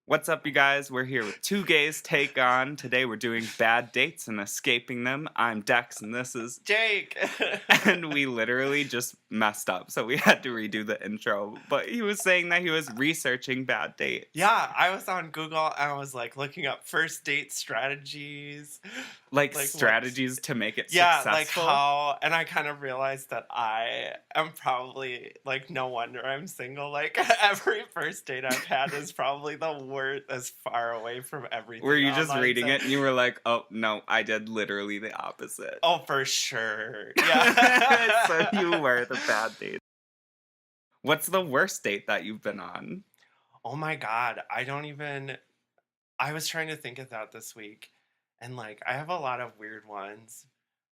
What's up, you guys? We're here with Two Gays Take On. Today we're doing bad dates and escaping them. I'm Dex, and this is... Jake. And we literally just messed up, so we had to redo the intro. But he was saying that he was researching bad dates. Yeah, I was on Google and I was like looking up first date strategies. Like Like strategies to make it yeah, successful. like how, and I kind of realized that I am probably like, no wonder I'm single. Like every first date I've had is probably the worst, as far away from everything. Were you just online. reading it and you were like, oh, no, I did literally the opposite. Oh, for sure. Yeah. So you were the bad date. What's the worst date that you've been on? Oh my God. I was trying to think of that this week. And like, I have a lot of weird ones,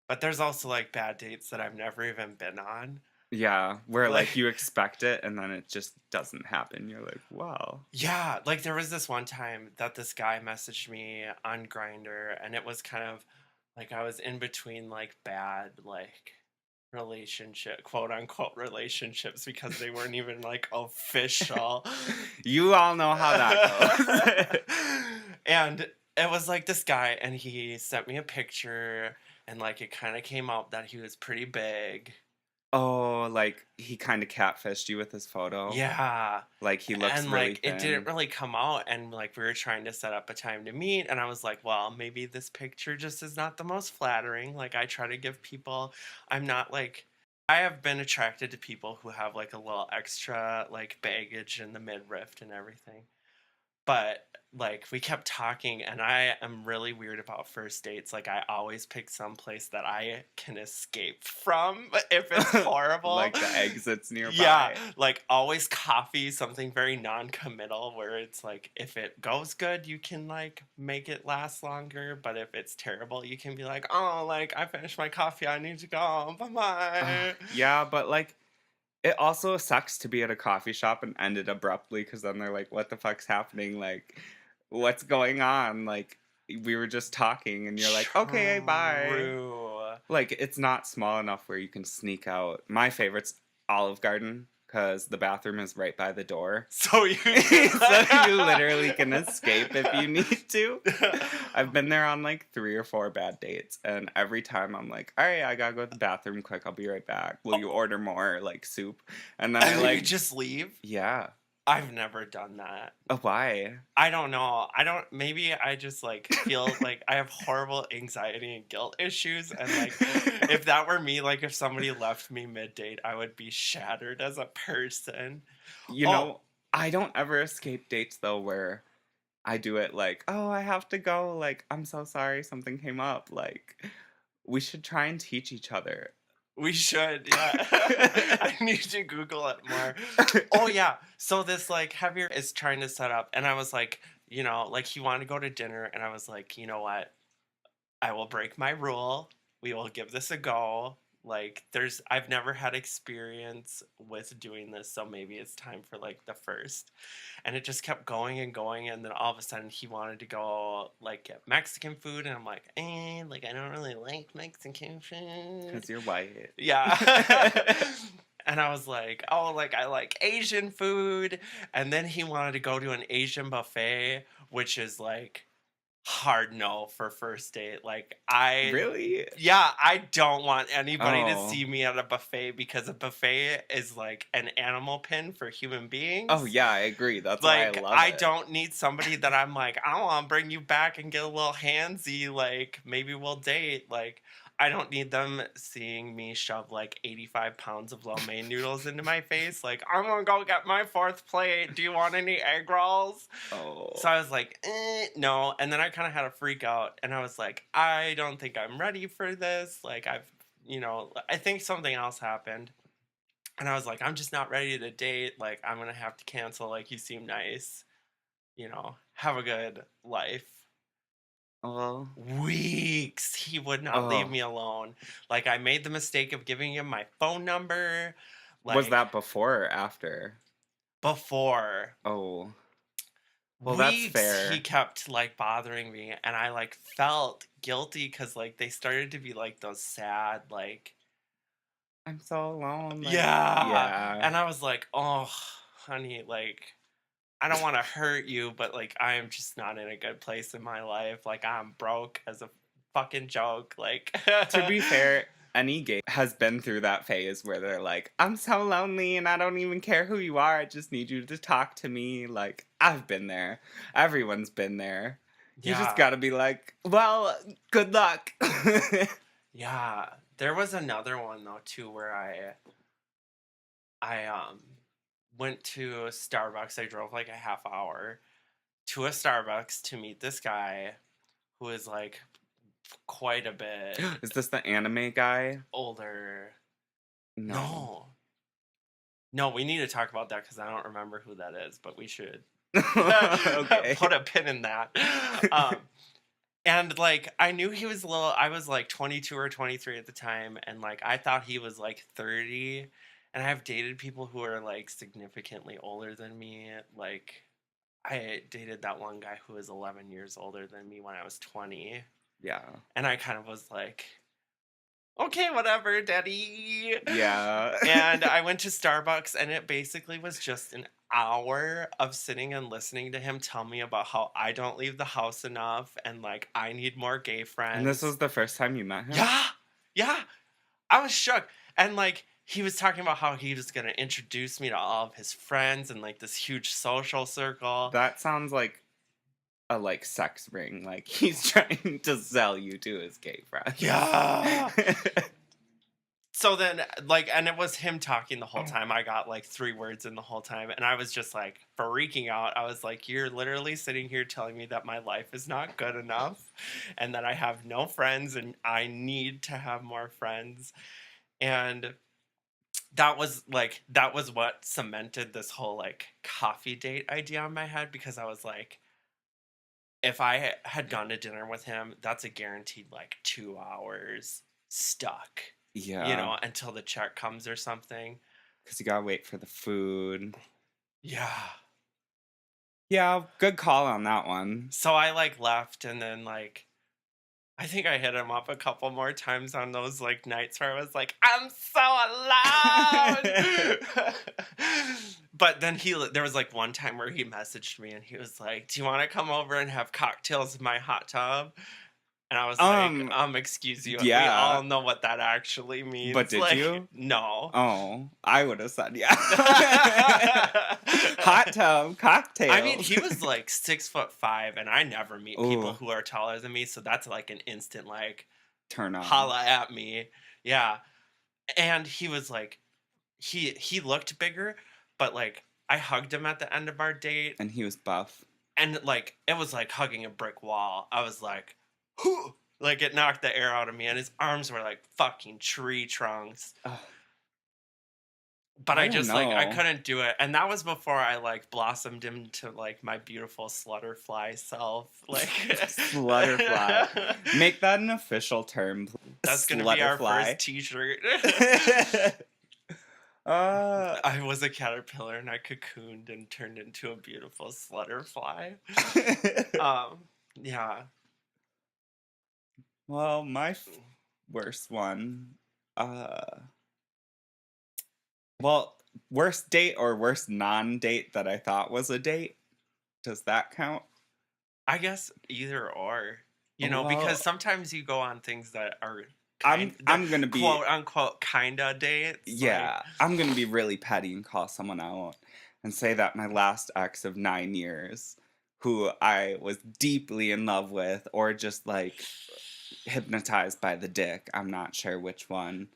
but there's also like bad dates that I've never even been on. Yeah, where like Like, you expect it and then it just doesn't happen. You're like, wow. yeah, like there was this one time that this guy messaged me on Grinder, and it was kind of like I was in between like bad, like relationship, quote unquote relationships, because they weren't even like official. You all know how that goes. And it was like this guy, and he sent me a picture, and like it kind of came out that he was pretty big. Oh, like he kind of catfished you with his photo. Yeah. Like he looks And really like it didn't thin. really come out, and like we were trying to set up a time to meet, and I was like, well, maybe this picture just is not the most flattering. Like I try to give people, I'm not like, I have been attracted to people who have like a little extra like baggage in the midriff and everything. But like we kept talking, and I am really weird about first dates. Like I always pick some place that I can escape from if it's horrible. Like the exits nearby. Yeah, like always coffee, something very non-committal, where it's like if it goes good, you can like make it last longer, but if it's terrible, you can be like, oh, like I finished my coffee, I need to go, bye-bye. Yeah, but like it also sucks to be at a coffee shop and end it abruptly because then they're like, what the fuck's happening? Like, what's going on? Like, we were just talking and you're like, okay, bye. True. Like, it's not small enough where you can sneak out. My favorite's Olive Garden because the bathroom is right by the door. So you So you literally can escape if you need to. I've been there on like 3 or 4 bad dates, and every time I'm like, all right, I gotta go to the bathroom quick. I'll be right back. Will you order more like soup? And then and I then you like, just leave. yeah. I've never done that. Why? I don't know. I don't, maybe I just like feel like I have horrible anxiety and guilt issues. And like, if that were me, like if somebody left me mid date, I would be shattered as a person. You Oh, know, I don't ever escape dates though where I do it like, oh, I have to go. Like, I'm so sorry something came up. Like, we should try and teach each other. we should. Yeah. I need to Google it more. Oh, yeah. So this like heavier is trying to set up. And I was like, like he wanted to go to dinner. And I was like, you know what? I will break my rule. We will give this a go. Like I've never had experience with doing this, so maybe it's time for like the first. And it just kept going and going, and then all of a sudden he wanted to go like get Mexican food, and I'm like, like I don't really like Mexican food. Because you're white. Yeah. And I was like, oh, like I like Asian food. And then he wanted to go to an Asian buffet, which is like hard no for first date. Like Really? yeah, I don't want anybody to Oh. see me at a buffet, because a buffet is like an animal pen for human beings. Oh, yeah, I agree. That's why I Like love I it. don't need somebody that I'm like, I want to bring you back and get a little handsy, like maybe we'll date. Like I don't need them seeing me shove like 85 pounds of lo mein noodles into my face. Like I'm gonna go get my fourth plate. Do you want any egg rolls? Oh. So I was like, no. And then I kind of had a freak out, and I was like, I don't think I'm ready for this. Like, I think something else happened. And I was like, I'm just not ready to date. Like, I'm going to have to cancel. Like, you seem nice. Have a good life. Well, Weeks. He would not leave oh. me alone. Like, I made the mistake of giving him my phone number. Was Like, that before or after? before. Oh. Well, that's Weeks fair. he kept like bothering me, and I like felt guilty because like they started to be like those sad like I'm so alone. Like, yeah. yeah. And I was like, oh honey, like I don't want to hurt you, but like I am just not in a good place in my life. Like I'm broke as a fucking joke. Like To be fair, any gay has been through that phase where they're like, I'm so lonely and I don't even care who you are. I just need you to talk to me. Like, I've been there. Everyone's been there. You just yeah, gotta be like, well, good luck. yeah. There was another one though too where I went to Starbucks. I drove like a half hour to a Starbucks to meet this guy who is like quite a bit Is this the anime guy? older. No. No, we need to talk about that because I don't remember who that is, but we should Okay. put a pin in that. Um, and like I knew he was I was like 22 or 23 at the time, and like I thought he was like 30. And I've dated people who are like significantly older than me. Like I dated that one guy who was 11 years older than me when I was 20. Yeah. And I kind of was like, okay, whatever, daddy. Yeah. And I went to Starbucks, and it basically was just an hour of sitting and listening to him tell me about how I don't leave the house enough and like I need more gay friends. And this was the first time you met him? Yeah. Yeah. I was shook. And like he was talking about how he was going to introduce me to all of his friends and like this huge social circle. That sounds like a like sex ring. Like he's trying to sell you to his gay friends. Yeah. So then, like, and it was him talking the whole time. I got like 3 words in the whole time, and I was just like freaking out. I was like, "You're literally sitting here telling me that my life is not good enough, and that I have no friends, and I need to have more friends." And that was what cemented this whole like coffee date idea in my head, because I was like, if I had gone to dinner with him, that's a guaranteed like 2 hours stuck. Yeah. You know, until the check comes or something. Because you gotta wait for the food. Yeah. Yeah, good call on that one. So I like left, and then like I think I hit him up a couple more times on those like nights where I was like, I'm so alone. But then there was like one time where he messaged me and he was like, do you want to come over and have cocktails in my hot tub? And I was like, excuse you. yeah. We all know what that actually means. But did like, you? No. Oh, I would have said yeah. Hot tub, cocktail. I mean, he was like 6'5", and I never meet people Ooh. who are taller than me, so that's like an instant like turn on. holla at me. Yeah. And he was like, he looked bigger, but like I hugged him at the end of our date. And he was buff. And like it was like hugging a brick wall. I was like, whew! Like it knocked the air out of me, and his arms were like fucking tree trunks. Ugh. But I just like I know. couldn't do it, and that was before I like blossomed into like my beautiful slutterfly self. Like Slutterfly. Make that an official term. That's gonna be our first T-shirt. I was a caterpillar, and I cocooned and turned into a beautiful slutterfly. Yeah. Well, my worst one. Well, worst date or worst non-date that I thought was a date. Does that count? I guess either or. You know, Well, because sometimes you go on things that are I'm gonna be quote unquote kinda dates. Yeah, like, I'm gonna be really petty and call someone out and say that my last ex of 9 years, who I was deeply in love with, or just like hypnotized by the dick, I'm not sure which one,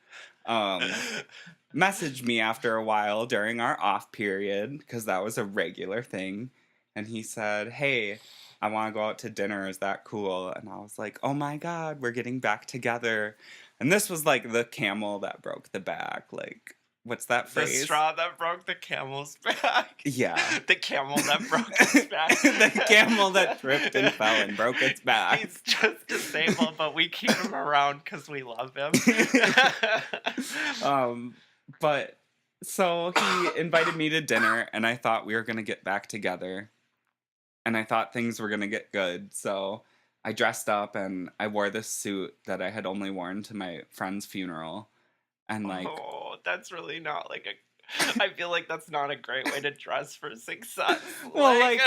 messaged me after a while during our off period, because that was a regular thing, and he said, hey, I want to go out to dinner, is that cool? And I was like, oh my god, we're getting back together. And this was like the camel that broke the back, like, what's that the phrase? straw that broke the camel's back. Yeah. The camel that broke its back. The camel that tripped and fell and broke its back. He's just disabled, but we keep him around because we love him. But so he invited me to dinner, and I thought we were gonna get back together, and I thought things were gonna get good. So I dressed up and I wore this suit that I had only worn to my friend's funeral, and like, oh, that's really not like I feel like that's not a great way to dress for success. Well, like,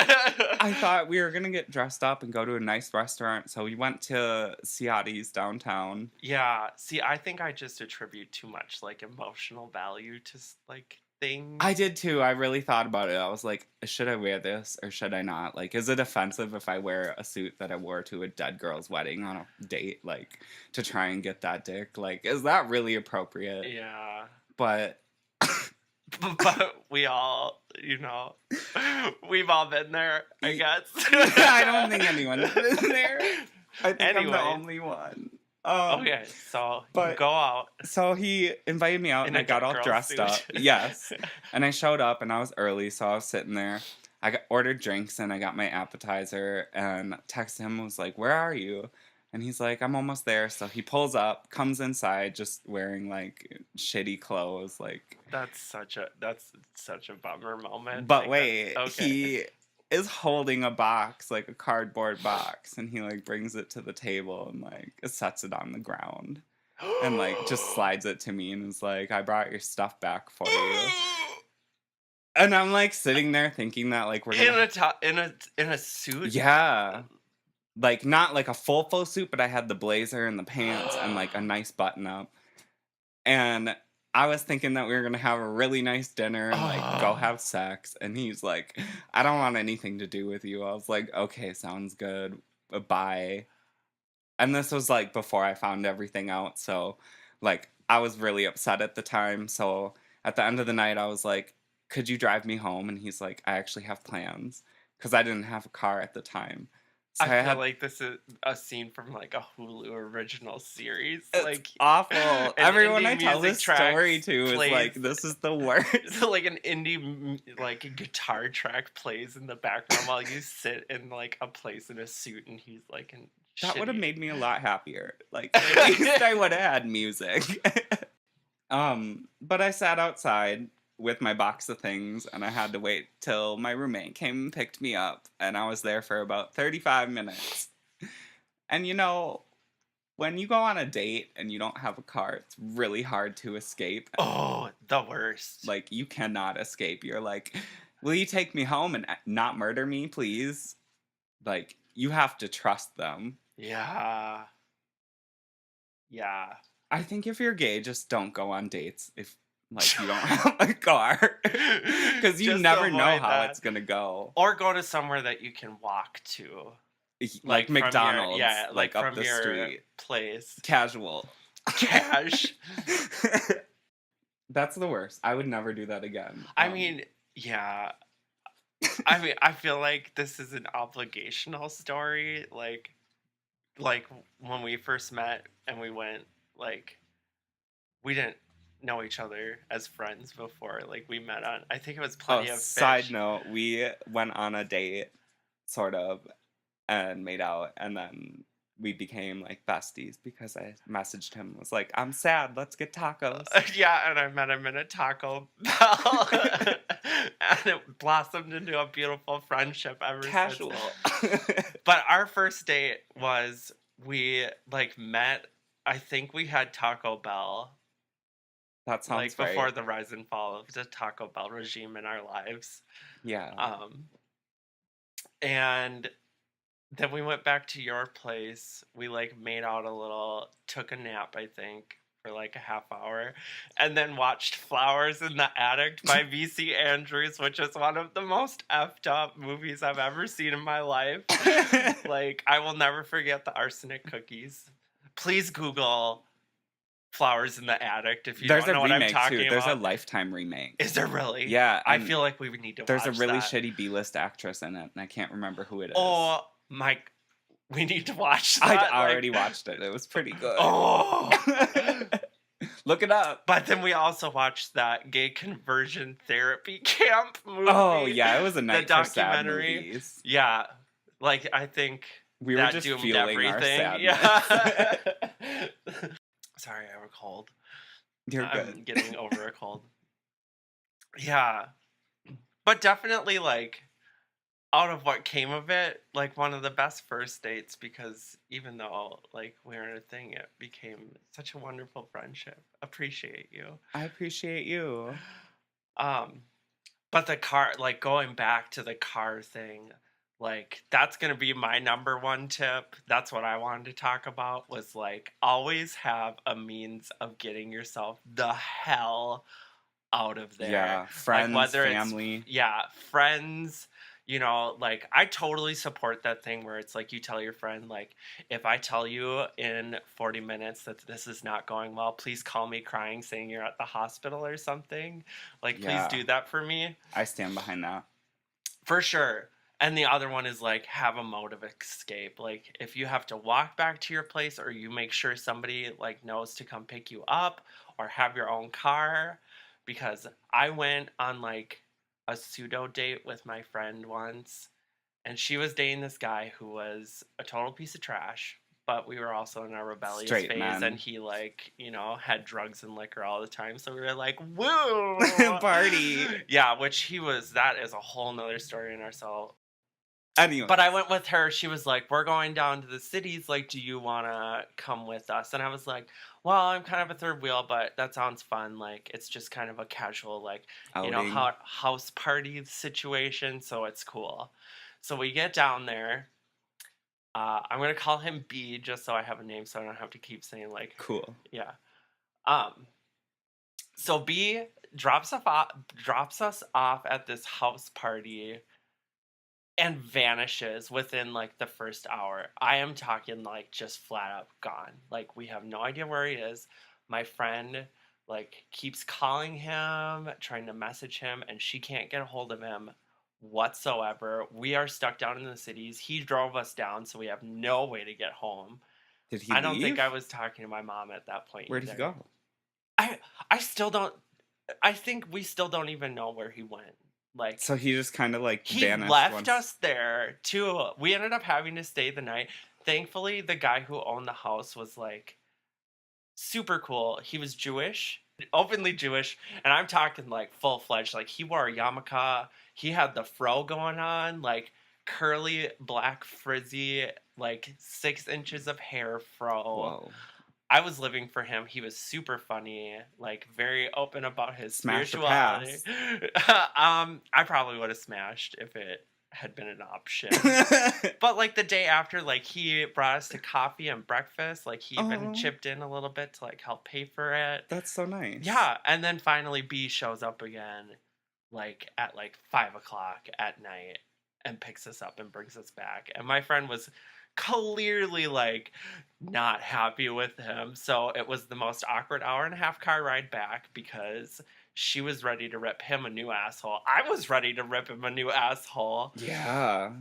I thought we were gonna get dressed up and go to a nice restaurant, so we went to Ciati's downtown. Yeah. See, I think I just attribute too much like emotional value to like things. I did too. I really thought about it. I was like, should I wear this or should I not? Like, is it offensive if I wear a suit that I wore to a dead girl's wedding on a date, like, to try and get that dick? Like, is that really appropriate? Yeah. But But we all, we've all been there, I guess. I don't think anyone's been there. I think I'm Anyway. the only one. Okay, so you go out. So he invited me out In and a I got dead all girl dressed suit. up. Yes. And I showed up and I was early, so I was sitting there. Ordered drinks and I got my appetizer and texted him, was like, "Where are you?" And he's like, "I'm almost there." So he pulls up, comes inside just wearing like shitty clothes, like. That's such a bummer moment. But like, wait, okay. he is holding a box, like a cardboard box, and he like brings it to the table and like sets it on the ground and like just slides it to me and is like, "I brought your stuff back for you." And I'm like sitting there thinking that like we're gonna... in a suit. Yeah. Like not like a full suit, but I had the blazer and the pants and like a nice button up. And I was thinking that we were gonna have a really nice dinner and like go have sex. And he's like, "I don't want anything to do with you." I was like, "Okay, sounds good. Bye." And this was like before I found everything out. So like I was really upset at the time. So at the end of the night, I was like, "Could you drive me home?" And he's like, "I actually have plans." Because I didn't have a car at the time. So I feel like this is a scene from like a Hulu original series. It's like awful. Everyone I indie tell music this story tracks to is plays- like, this is the worst. like an indie like guitar track plays in the background while you sit in like a place in a suit and he's like in That would have shitty- made me a lot happier. Like, at least I would have had music. But I sat outside with my box of things and I had to wait till my roommate came and picked me up. And I was there for about 35 minutes. And when you go on a date and you don't have a car, it's really hard to escape. Oh, the worst. Like, you cannot escape. You're like, "Will you take me home and not murder me, please?" Like, you have to trust them. Yeah. Yeah. I think if you're gay, just don't go on dates if, like, you don't have a car. Because you Just never know avoid how that. it's going to go. Or go to somewhere that you can walk to. Like from your- McDonald's. like up from the your street. place. Casual. Cash. That's the worst. I would never do that again. I mean, yeah. I mean, I feel like this is an obligational story. Like when we first met and we went, like, we didn't know each other as friends before. Like, we met on, I think it was Plenty of Fish. Side note, we went on a date, sort of, and made out, and then we became like besties because I messaged him, was like, "I'm sad, let's get tacos." Yeah, and I met him in a Taco Bell. And it blossomed into a beautiful friendship ever Casual. since. But our first date was, we like met, I think we had Taco Bell. That sounds like right. before the rise and fall of the Taco Bell regime in our lives. Yeah. And then we went back to your place. We like made out a little, took a nap, I think, for like a half hour, and then watched Flowers in the Attic by V.C. Andrews, which is one of the most effed up movies I've ever seen in my life. Like, I will never forget the arsenic cookies. Please Google Flowers in the Attic if you There's don't know a what I'm remake talking too. about. There's a Lifetime remake. Is there really? Yeah. I feel like we would need to There's watch a really that. shitty B-list actress in it, and I can't remember who it is. Oh, Mike, we need to watch that. I already watched it. It was pretty good. Oh. Look it up. But then we also watched that gay conversion therapy camp movie. Oh, yeah. It was a night for sad documentary. movies. Yeah. Like, I think We were that just doomed feeling everything. our sadness. Yeah. Sorry, I have a cold. You're I'm good. getting over a cold. Yeah. But definitely, like, out of what came of it, like, one of the best first dates, because even though, like, we weren't a thing, it became such a wonderful friendship. Appreciate you. I appreciate you. Um, but the car, like going back to the car thing, like that's gonna be my number one tip. That's what I wanted to talk about was like always have a means of getting yourself the hell out of there. Yeah, Like friends, whether it's family. yeah, friends, like I totally support that thing where it's like you tell your friend like if I tell you in 40 minutes that this is not going well, please call me crying saying you're at the hospital or something. Like please Yeah, do that for me. I stand behind that. For sure. And the other one is like have a mode of escape. Like if you have to walk back to your place or you make sure somebody like knows to come pick you up or have your own car because I went on like a pseudo date with my friend once and she was dating this guy who was a total piece of trash, but we were also in our rebellious Straight phase and men. he like, had drugs and liquor all the time. So we were like, woo! Party. Yeah, which that is a whole nother story in ourselves. Anyway, But I went with her. She was like, "We're going down to the cities. Like, do you want to come with us?" And I was like, "Well, I'm kind of a third wheel, but that sounds fun. Like, it's just kind of a casual, like, outing. house party situation. So it's cool." So we get down there. I'm gonna call him B just so I have a name, so I don't have to keep saying like, Cool. yeah. Um. So B drops us off at this house party and vanishes within like the first hour. I am talking like just flat up gone. Like we have no idea where he is. My friend like keeps calling him, trying to message him, and she can't get a hold of him whatsoever. We are stuck down in the cities. He drove us down, so we have no way to get home. Did he I don't think leave? I was talking to my mom at that point Where did he either. go? I still don't I think we still don't even know where he went. Like So he just kind of like he vanished left once. us there too. We ended up having to stay the night. Thankfully, the guy who owned the house was like super cool. He was Jewish, openly Jewish, and I'm talking like full fledged. Like he wore a yarmulke. He had the fro going on, like curly black frizzy, like 6 inches of hair fro. Whoa. I was living for him. He was super funny, like very open about his Smash or spirituality. pass? I probably would have smashed if it had been an option. But like the day after, like he brought us to coffee and breakfast. Like he even Oh, chipped in a little bit to like help pay for it. that's so nice. Yeah, and then finally B shows up again, like at like 5 o'clock at night, and picks us up and brings us back. And my friend was clearly like not happy with him, so it was the most awkward hour and a half car ride back because she was ready to rip him a new asshole. I was ready to rip him a new asshole. Yeah.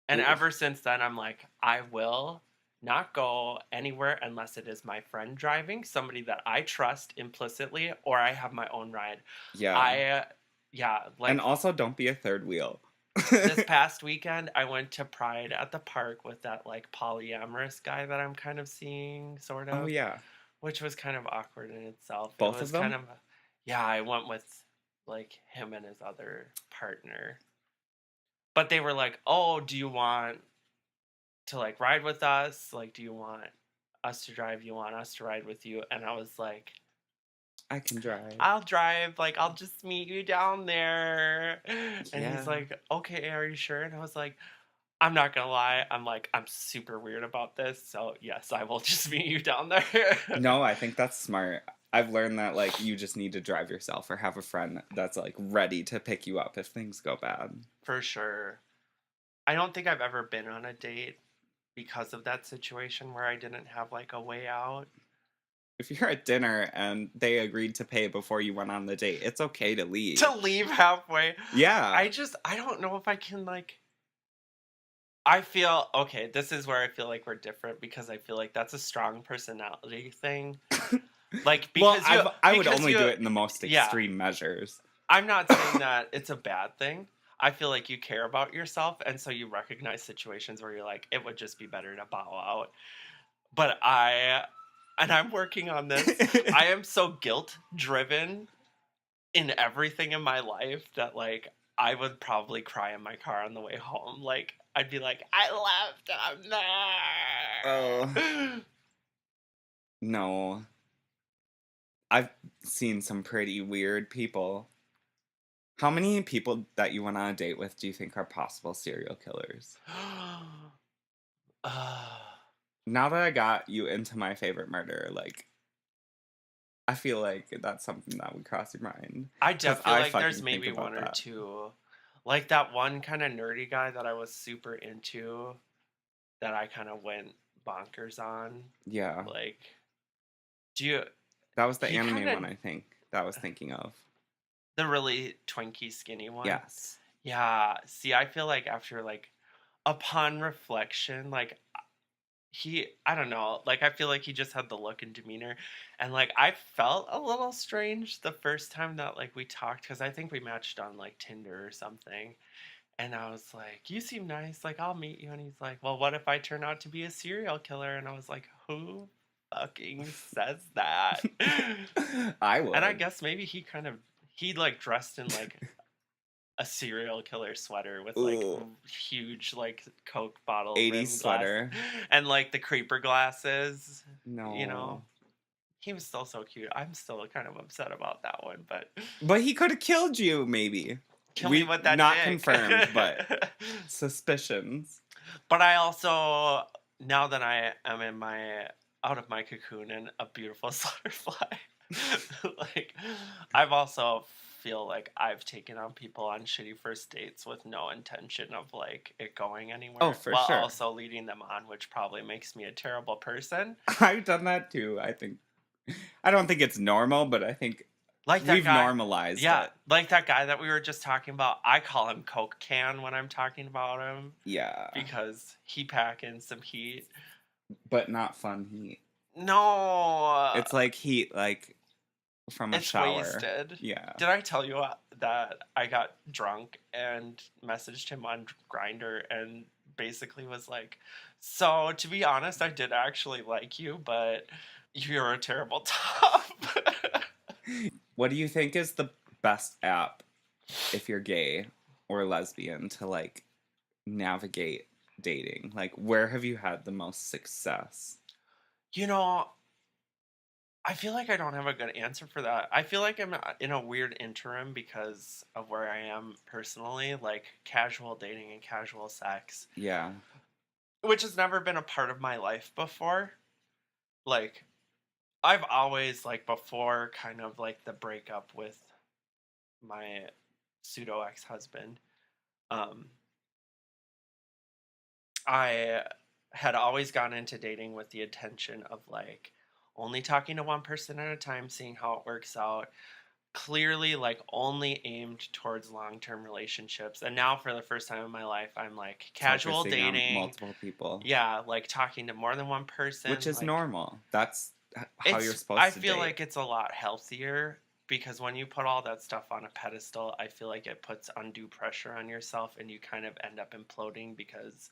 And Ooh. ever since then, I'm like, I will not go anywhere unless it is my friend driving, somebody that I trust implicitly, or I have my own ride. Yeah. Yeah, like And also, don't be a third wheel. this past weekend, I went to Pride at the park with that like polyamorous guy that I'm kind of seeing, sort Oh of, yeah. which was kind of awkward in itself. It Both was of them? kind of, yeah, I went with like him and his other partner. But they were like, "Oh, do you want to like ride with us? Like, do you want us to drive? You want us to ride with you?" And I was like, I can drive. "I'll drive. Like, I'll just meet you down there." And Yeah. he's like, "Okay, are you sure?" And I was like, "I'm not gonna lie. I'm super weird about this. So yes, I will just meet you down there." No, I think that's smart. I've learned that like you just need to drive yourself or have a friend that's like ready to pick you up if things go bad. For sure. I don't think I've ever been on a date because of that situation where I didn't have like a way out. If you're at dinner and they agreed to pay before you went on the date, it's okay to leave. To leave halfway. Yeah. I don't know if I can like I feel okay, this is where I feel like we're different because I feel like that's a strong personality thing. Like well, because I would only you, do it in the most extreme measures. I'm not saying that it's a bad thing. I feel like you care about yourself and so you recognize situations where you're like it would just be better to bow out. But I'm working on this. I am so guilt driven in everything in my life that like I would probably cry in my car on the way home. Like I'd be like, I left him there. Oh. No. I've seen some pretty weird people. How many people that you went on a date with do you think are possible serial killers? uh, Now that I got you into my favorite murder, like, I feel like that's something that would cross your mind. I Because feel I like there's fucking think maybe about one or that. two. Like that one kind of nerdy guy that I was super into that I kind of went bonkers on. Yeah. Like, do you, That was the he kind anime of, one, I think, that I was thinking of. the really twinky, skinny one? Yes. Yeah. See, I feel like after, like, upon reflection, like, I don't know, like, I feel like he just had the look and demeanor. And, like, I felt a little strange the first time that, like, we talked because I think we matched on, like, Tinder or something. And I was like, "You seem nice. Like, I'll meet you." And he's like, "Well, what if I turn out to be a serial killer?" And I was like, "Who fucking says that?" I And I would. guess maybe he like dressed in like a serial killer sweater with like Ooh. huge like Coke bottle 80s rim glass sweater. and like the creeper glasses. You know, No. he was still so cute. I'm still kind of upset about that one, but But he could have killed you, maybe. kill me We with that not dick. confirmed, but suspicions. But I also, now that I am in my out of my cocoon and a beautiful butterfly, like I've also feel like I've taken on people on shitty first dates with no intention of like it going Oh, anywhere, for while sure. also leading them on, which probably makes me a terrible person. I've done that too, I think. I don't think it's normal, but I think Like that we've guy, normalized yeah, it. like that guy that we were just talking about. I call him Coke Can when I'm talking about him Yeah. because he packing some heat. But not fun heat. No, It's like heat, like from a it's shower. wasted. Yeah. Did I tell you that I got drunk and messaged him on Grinder and basically was like, "So to be honest, I did actually like you, but you're a terrible top." What do you think is the best app if you're gay or lesbian to like navigate dating? Like, where have you had the most success? You know, I feel like I don't have a good answer for that. I feel like I'm in a weird interim because of where I am personally, like casual dating and casual sex, Yeah. which has never been a part of my life before. Like I've always like before kind of like the breakup with my pseudo ex-husband, um I had always gone into dating with the intention of like only talking to one person at a time, seeing how it works out. Clearly like only aimed towards long-term relationships. And now for the first time in my life, I'm like casual Focusing on dating. multiple people, Yeah, like talking to more than one which person, is like normal. That's how you're it's I supposed to feel date. like it's a lot healthier because when you put all that stuff on a pedestal, I feel like it puts undue pressure on yourself and you kind of end up imploding because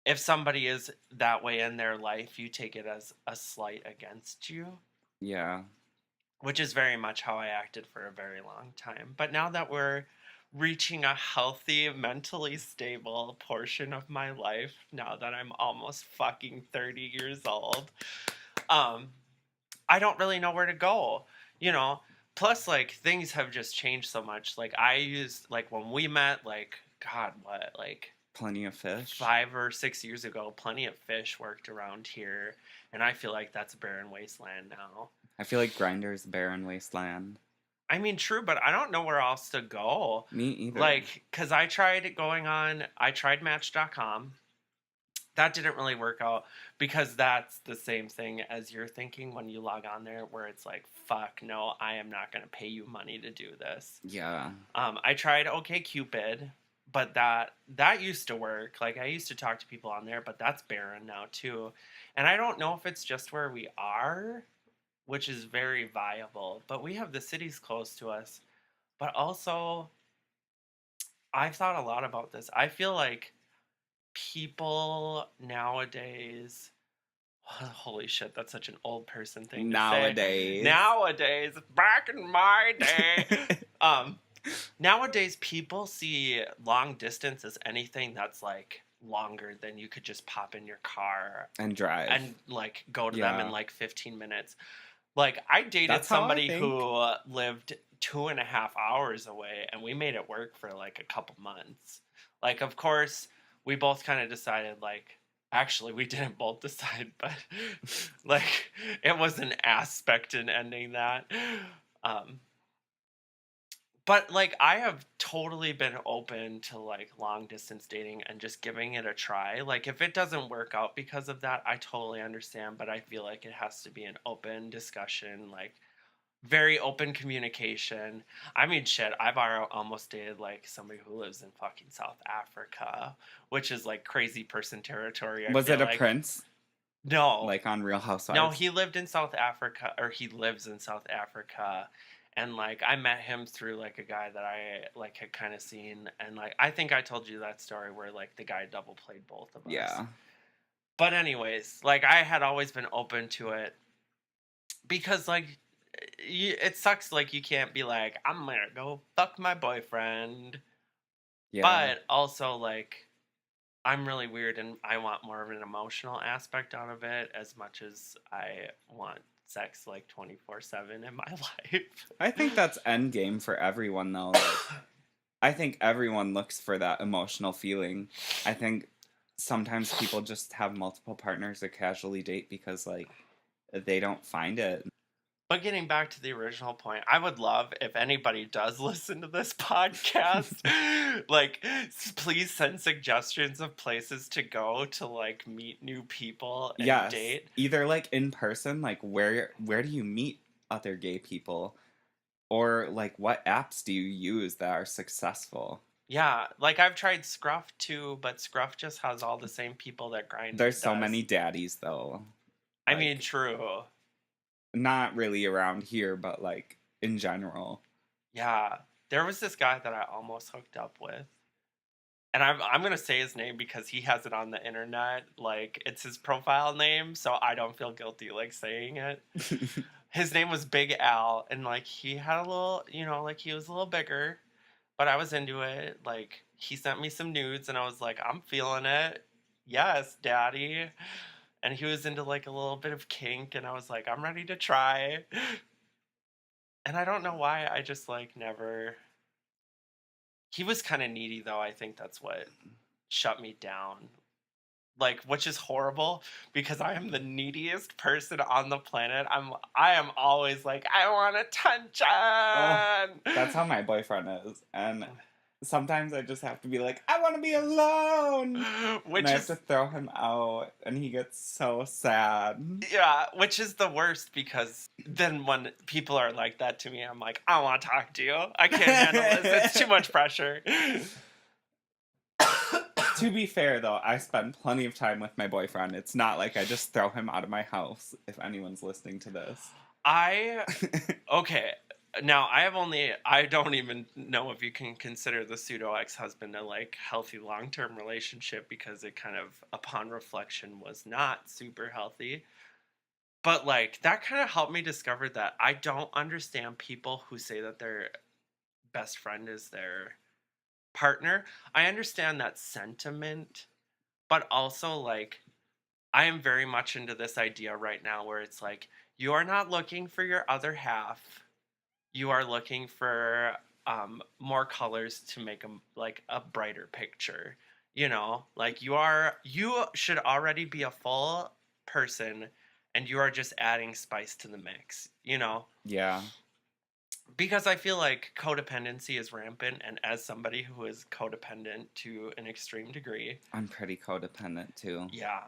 if somebody is that way in their life, you take it as a slight against you, Yeah. which is very much how I acted for a very long time. But now that we're reaching a healthy, mentally stable portion of my life, now that I'm almost fucking 30 years old, um, I don't really know where to go, you know. Plus, like things have just changed so much. Like I used like when we met, like God, what like Plenty of fish. 5 or 6 years ago, Plenty of Fish worked around here, and I feel like that's a barren wasteland now. I feel like Grindr's barren wasteland. I mean, true, but I don't know where else to go. Me either. Like, cause I tried Match.com. That didn't really work out because that's the same thing as you're thinking when you log on there, where it's like, fuck, no, I am not going to pay you money to do this. Yeah. I tried OkCupid, but that used to work. Like I used to talk to people on there, but that's barren now too. And I don't know if it's just where we are, which is very viable, but we have the cities close to us. But also, I've thought a lot about this. I feel like people nowadays, holy shit, that's such an old person thing to say. Nowadays. Nowadays, back in my day, um, nowadays people see long distance as anything that's like longer than you could just pop in your car And drive. and like go to them in Yeah. like 15 minutes. Like, I dated That's how I somebody think. who lived 2.5 hours away, and we made it work for like a couple months. Like, of course, we both kind of decided, like, actually, we didn't both decide, but like, it was an aspect in ending that. Um, but like, I have totally been open to like long distance dating and just giving it a try. Like, if it doesn't work out because of that, I totally understand, but I feel like it has to be an open discussion, like very open communication. I mean, shit, almost dated like somebody who lives in fucking South Africa, which is like crazy person territory, I Was feel it a like. prince? No, Like on Real no, Housewives? he lived in South Africa, or he lives in South Africa. And like, I met him through like a guy that I like had kind of seen. And like, I think I told you that story where like the guy double played both of us. Yeah. But, anyways, like, I had always been open to it because, like, it sucks. Like, you can't be like, I'm gonna go fuck my boyfriend. Yeah. But also, like, I'm really weird and I want more of an emotional aspect out of it as much as I want sex like 24/7 in my life. I think that's end game for everyone though. Like, I think everyone looks for that emotional feeling. I think sometimes people just have multiple partners or casually date because like they don't find it. But getting back to the original point, I would love if anybody does listen to this podcast, like, please send suggestions of places to go to like meet new people and Yes, date. either like in person, like where do you meet other gay people, or like what apps do you use that are successful? Yeah, like I've tried Scruff too, but Scruff just has all the same people that Grinder There's so does. many daddies though. I mean, Like true. not really around here, but like in general. Yeah, there was this guy that I almost hooked up with. And I'm gonna say his name because he has it on the internet. Like, it's his profile name, so I don't feel guilty like saying it. His name was Big Al, and like he had a little, like he was a little bigger, but I was into it. Like, he sent me some nudes, and I was like, I'm feeling it. Yes, daddy. And he was into like a little bit of kink, and I was like, I'm ready to try. And I don't know why, I just like never. He was kind of needy though. I think that's what shut me down. Like, which is horrible because I am the neediest person on the planet. I am always like, I want Oh, that's attention. how my boyfriend is. And sometimes I just have to be like, I want to be alone. And I Which have to is, throw him out. And he gets so sad. yeah, which is the worst because then when people are like that to me, I'm like, I want to talk to you. I can't handle this. It's too much pressure. To be fair, though, I spend plenty of time with my boyfriend. It's not like I just throw him out of my house if anyone's listening to this. I Okay, now I don't even know if you can consider the pseudo ex-husband a like healthy long-term relationship because it kind of upon reflection was not super healthy. But like that kind of helped me discover that I don't understand people who say that their best friend is their partner. I understand that sentiment, but also like I am very much into this idea right now where it's like you are not looking for your other half, you are looking for more colors to make like a brighter picture. Like you should already be a full person, and you are just adding spice to the mix. Yeah, Because I feel like codependency is rampant, and as somebody who is codependent to an extreme degree, I'm pretty codependent too. yeah.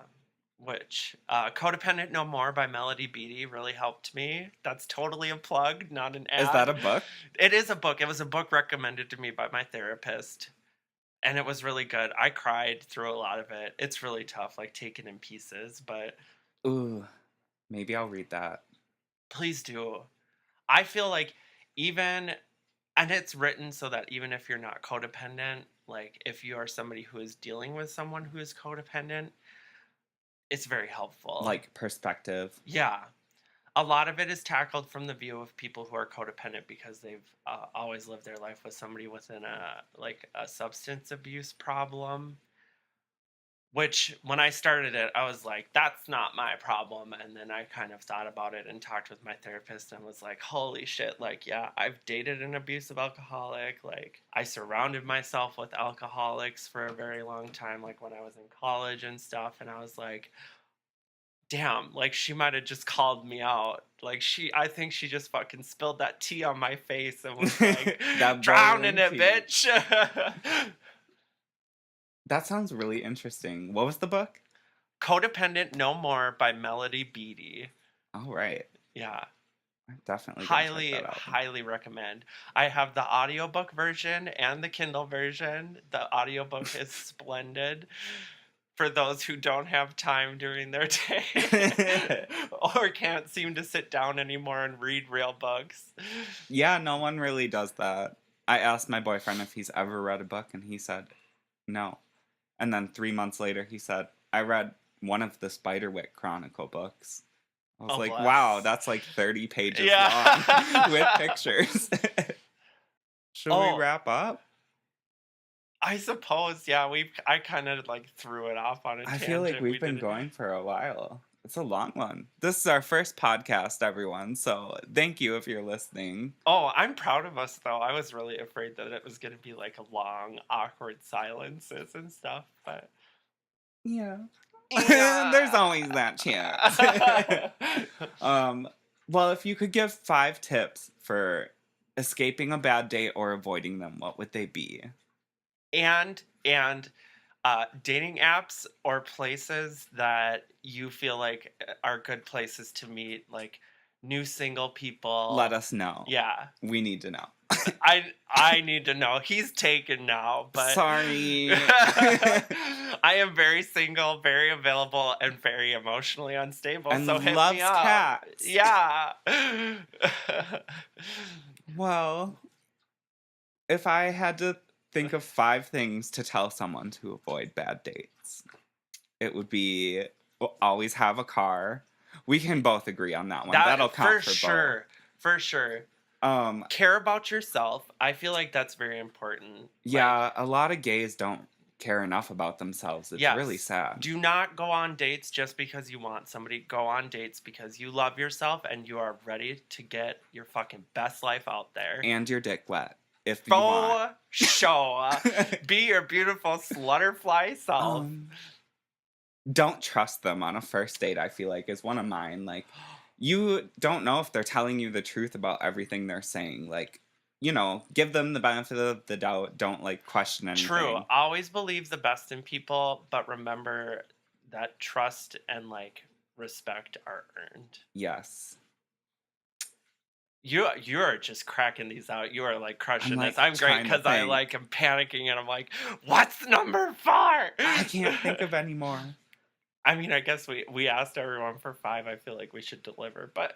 Which Codependent No More by Melody Beattie really helped me. That's totally a plug, not an Is that ad. a book? It is a book. It was a book recommended to me by my therapist, and it was really good. I cried through a lot of it. It's really tough, like taken in pieces, but Ooh, maybe I'll read that. please do. I feel like even, and it's written so that even if you're not codependent, like if you are somebody who is dealing with someone who is codependent, it's very helpful. Like perspective. Yeah. A lot of it is tackled from the view of people who are codependent because they've always lived their life with somebody within a substance abuse problem. Which, when I started it, I was like, that's not my problem. And then I kind of thought about it and talked with my therapist and was like, holy shit, like, yeah, I've dated an abusive alcoholic. Like, I surrounded myself with alcoholics for a very long time, like when I was in college and stuff. And I was like, damn, like, she might have just called me out. Like, I think she just fucking spilled that tea on my face and was like, That drown in boiling it, tea. bitch. That sounds really interesting. What was the book? Codependent No More by Melody Beattie. All right. Yeah. I'm definitely gonna check Highly, that out. highly recommend. I have the audiobook version and the Kindle version. The audiobook is splendid for those who don't have time during their day or can't seem to sit down anymore and read real books. Yeah, no one really does that. I asked my boyfriend if he's ever read a book, and he said no. And then 3 months later, he said, I read one of the Spiderwick Chronicle books. I was Oh, like, bless. wow, that's like 30 pages Yeah. long with pictures. Should we wrap up? I suppose, yeah. I kind of like threw it off on a I tangent. feel like we've We been didn't- going for a while. It's a long one. This is our first podcast, everyone. So thank you if you're listening. Oh, I'm proud of us, though. I was really afraid that it was going to be like a long, awkward silences and stuff, but Yeah. yeah. There's always that chance. Well, if you could give 5 tips for escaping a bad date or avoiding them, what would they be? and dating apps or places that you feel like are good places to meet, like new single people. Let us know. Yeah. We need to know. I need to know. He's taken now, but Sorry. I am very single, very available, and very emotionally unstable. And so hit loves me up. cats. Yeah. Well, if I had to think of 5 things to tell someone to avoid bad dates, it would be always have a car. We can both agree on that one. That'll count for sure. For sure. both. Care about yourself. I feel like that's very important. Yeah, a lot of gays don't care enough about themselves. It's Yes. really sad. Do not go on dates just because you want somebody. Go on dates because you love yourself and you are ready to get your fucking best life out there. And your dick wet, if you want. Show. Be your beautiful slutterfly self. Don't trust them on a first date, I feel like, is one of mine. Like, you don't know if they're telling you the truth about everything they're saying. Like, you know, give them the benefit of the doubt. Don't, like, question anything. True. Always believe the best in people, but remember that trust and, like, respect are earned. Yes. You're just cracking these out. You are, like, crushing like, this. I'm great because I, like, am panicking and I'm like, what's number 4? I can't think of any more. I mean, I guess we asked everyone for 5. I feel like we should deliver, but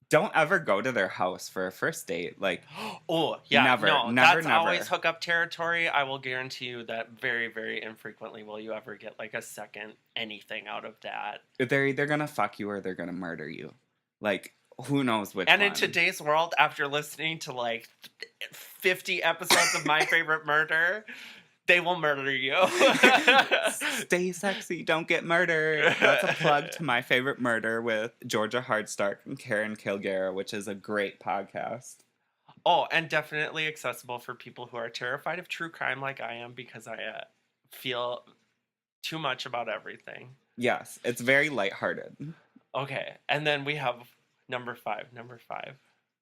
don't ever go to their house for a first date. Like, oh yeah, never, never. Always hookup territory. I will guarantee you that very, very infrequently will you ever get like a second anything out of that. They're either gonna fuck you or they're gonna murder you. Like, who knows which and one. In today's world, after listening to like 50 episodes of My Favorite Murder, they will murder you. Stay sexy, don't get murdered. That's a plug to My Favorite Murder with Georgia Hardstark and Karen Kilgara, which is a great podcast. Oh, and definitely accessible for people who are terrified of true crime like I am, because I feel too much about everything. Yes, it's very lighthearted. Okay, and then we have number 5.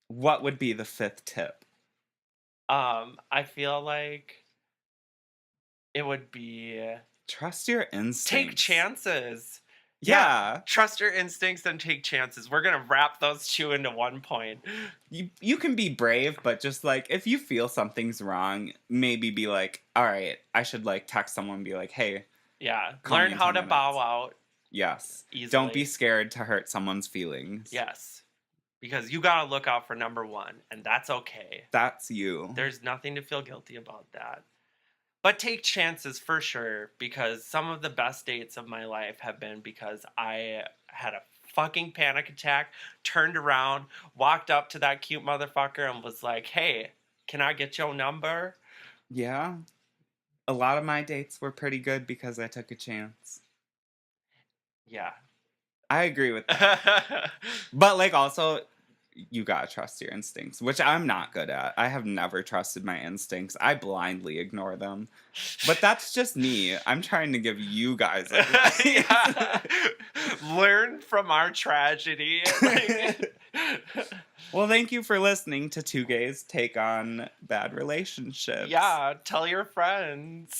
What would be the 5th tip? I feel like it would be trust your instincts. Take chances. Yeah. Trust your instincts and take chances. We're gonna wrap those 2 into one point. You can be brave, but just like if you feel something's wrong, maybe be like, all right, I should like text someone and be like, hey. Yeah. Learn how to bow out. Yes. Easily. Don't be scared to hurt someone's feelings. Yes. Because you gotta look out for number 1, and that's okay. That's you. There's nothing to feel guilty about that. But take chances for sure, because some of the best dates of my life have been because I had a fucking panic attack, turned around, walked up to that cute motherfucker and was like, hey, can I get your number? Yeah. a lot of my dates were pretty good because I took a chance. Yeah. I agree with that. But, like, also, you gotta trust your instincts, which I'm not good at. I have never trusted my instincts. I blindly ignore them. But that's just me. I'm trying to give you guys advice. Yeah. Learn from our tragedy. Like, Well, thank you for listening to Two Gays Take on Bad Relationships. yeah, tell your friends.